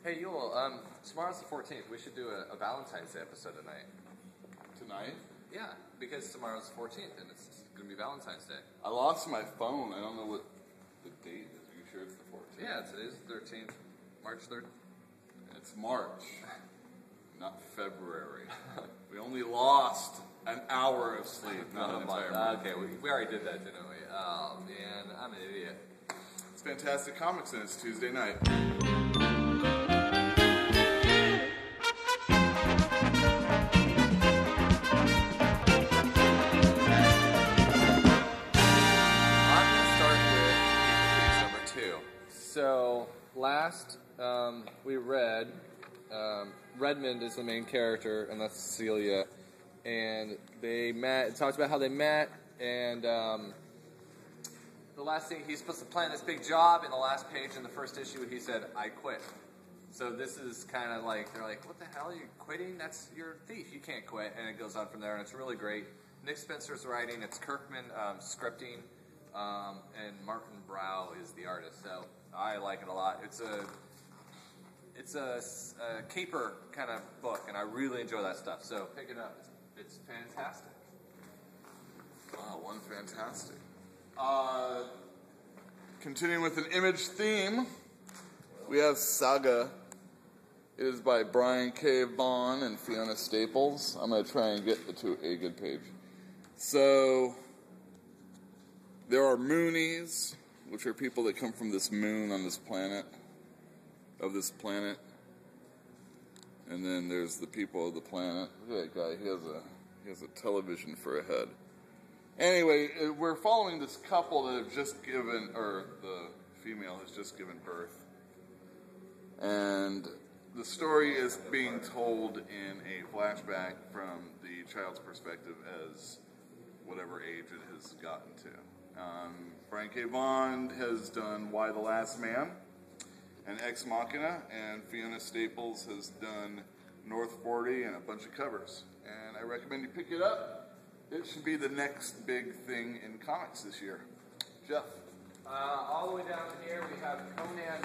Hey, Yule, tomorrow's the 14th. We should do a Valentine's Day episode tonight. Tonight? Yeah, because tomorrow's the 14th and it's going to be Valentine's Day. I lost my phone. I don't know what the date is. Are you sure it's the 14th? Yeah, today's the 13th. March 3rd. It's March, not February. We only lost an hour of sleep, not an entire month. Okay, we already did that, didn't we? Oh, man, I'm an idiot. It's Fantastic Comics and it's Tuesday night. So, last we read, Redmond is the main character, and that's Cecilia, and they met, it talks about how they met, and the last thing, he's supposed to plan this big job. In the last page in the first issue, he said, I quit. So this is kind of like, they're like, what the hell, are you quitting? You're a thief, you can't quit, and it goes on from there, and it's really great. Nick Spencer's writing, it's Kirkman scripting, and Martin Brow is the artist, so I like it a lot. It's a caper kind of book, and I really enjoy that stuff. So pick it up. It's fantastic. Wow, one fantastic. Continuing with an Image theme, we have Saga. It is by Brian K. Vaughan and Fiona Staples. I'm going to try and get to a good page. So, there are Moonies, which are people that come from this moon on this planet, and then there's the people of the planet. Look at that guy, he has a television for a head. Anyway, we're following this couple that have just given, or the female has just given birth, and the story is being told in a flashback from the child's perspective as whatever age it has gotten to. Brian K. Vaughan has done Why the Last Man and Ex Machina, and Fiona Staples has done North 40 and a bunch of covers. And I recommend you pick it up. It should be the next big thing in comics this year. Jeff? All the way down here we have Conan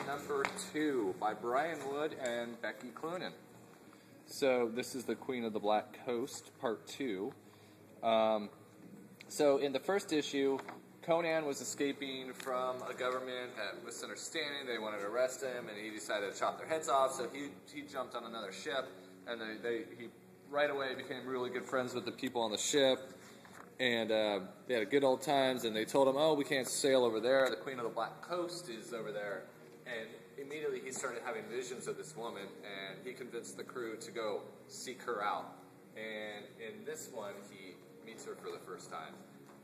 #2 by Brian Wood and Becky Cloonan. So this is the Queen of the Black Coast, Part 2. So in the first issue, Conan was escaping from a government misunderstanding. They wanted to arrest him, and he decided to chop their heads off. So he jumped on another ship, and he right away became really good friends with the people on the ship. And they had a good old times. And they told him, "Oh, we can't sail over there. The Queen of the Black Coast is over there." And immediately he started having visions of this woman, and he convinced the crew to go seek her out. And in this one, he meets her for the first time.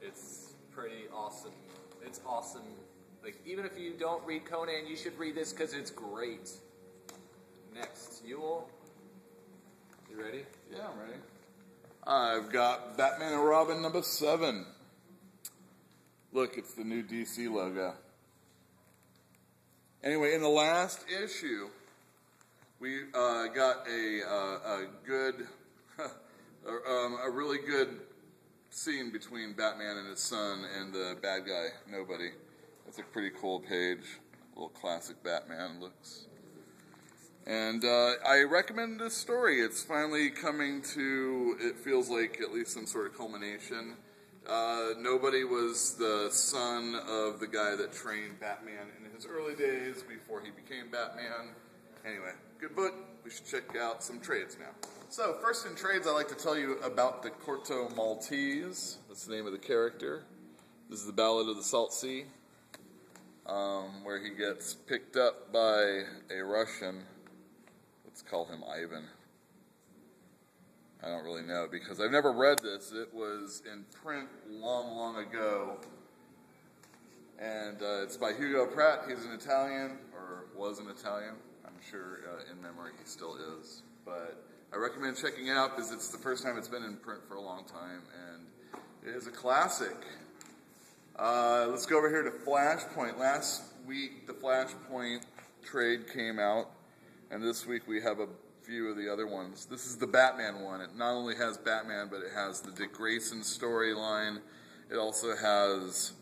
It's pretty awesome. It's awesome. Like, even if you don't read Conan, you should read this because it's great. Next, Yule. You ready? Yeah, I'm ready. I've got Batman and Robin #7. Look, it's the new DC logo. Anyway, in the last issue, we got a good, a really good scene between Batman and his son and the bad guy, Nobody. That's a pretty cool page. A little classic Batman looks. And I recommend this story. It's finally coming to, it feels like, at least some sort of culmination. Nobody was the son of the guy that trained Batman in his early days before he became Batman. Anyway, good book. We should check out some trades now. So, first in trades, I'd like to tell you about the Corto Maltese. That's the name of the character. This is the Ballad of the Salt Sea, where he gets picked up by a Russian. Let's call him Ivan. I don't really know because I've never read this. It was in print long, long ago. And it's by Hugo Pratt. He's an Italian, or was an Italian. I'm sure in memory he still is. But I recommend checking it out because it's the first time it's been in print for a long time. And it is a classic. Let's go over here to Flashpoint. Last week the Flashpoint trade came out. And this week we have a few of the other ones. This is the Batman one. It not only has Batman, but it has the Dick Grayson storyline. It also has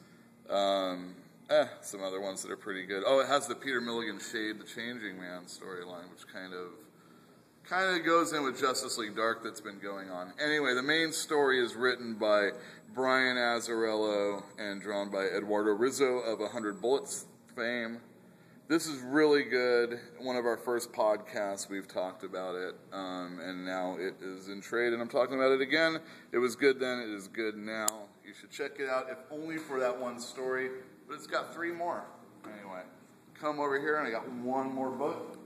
some other ones that are pretty good. Oh, it has the Peter Milligan Shade the Changing Man storyline, which kind of goes in with Justice League Dark that's been going on. Anyway, the main story is written by Brian Azzarello and drawn by Eduardo Rizzo of 100 Bullets fame. This is really good. One of our first podcasts, we've talked about it, and now it is in trade, and I'm talking about it again. It was good then, it is good now. You should check it out, if only for that one story, but it's got 3 more. Anyway, come over here, and I got one more book.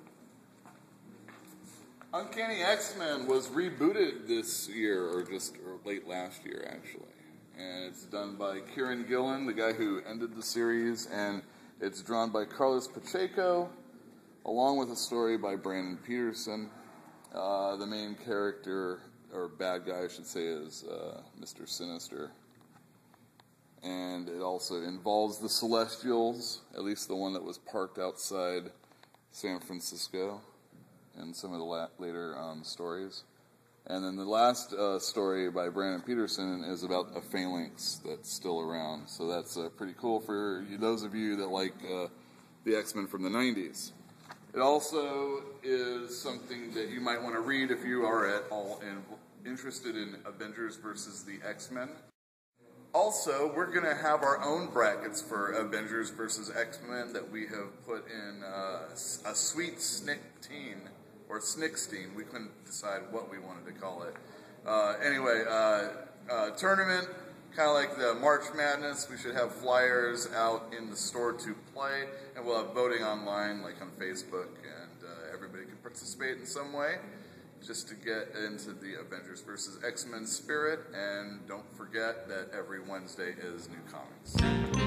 Uncanny X-Men was rebooted this year, or late last year, actually. And it's done by Kieran Gillen, the guy who ended the series, and it's drawn by Carlos Pacheco, along with a story by Brandon Peterson. The main character, or bad guy I should say, is Mr. Sinister. And it also involves the Celestials, at least the one that was parked outside San Francisco in some of the later stories. And then the last story by Brandon Peterson is about a phalanx that's still around. So that's pretty cool for those of you that like the X-Men from the 90s. It also is something that you might want to read if you are at all interested in Avengers versus the X-Men. Also, we're going to have our own brackets for Avengers versus X-Men that we have put in a sweet Snixteen. Or Snixteen, we couldn't decide what we wanted to call it. Anyway, tournament, kind of like the March Madness. We should have flyers out in the store to play, and we'll have voting online, like on Facebook, and everybody can participate in some way, just to get into the Avengers versus X-Men spirit. And don't forget that every Wednesday is New Comics.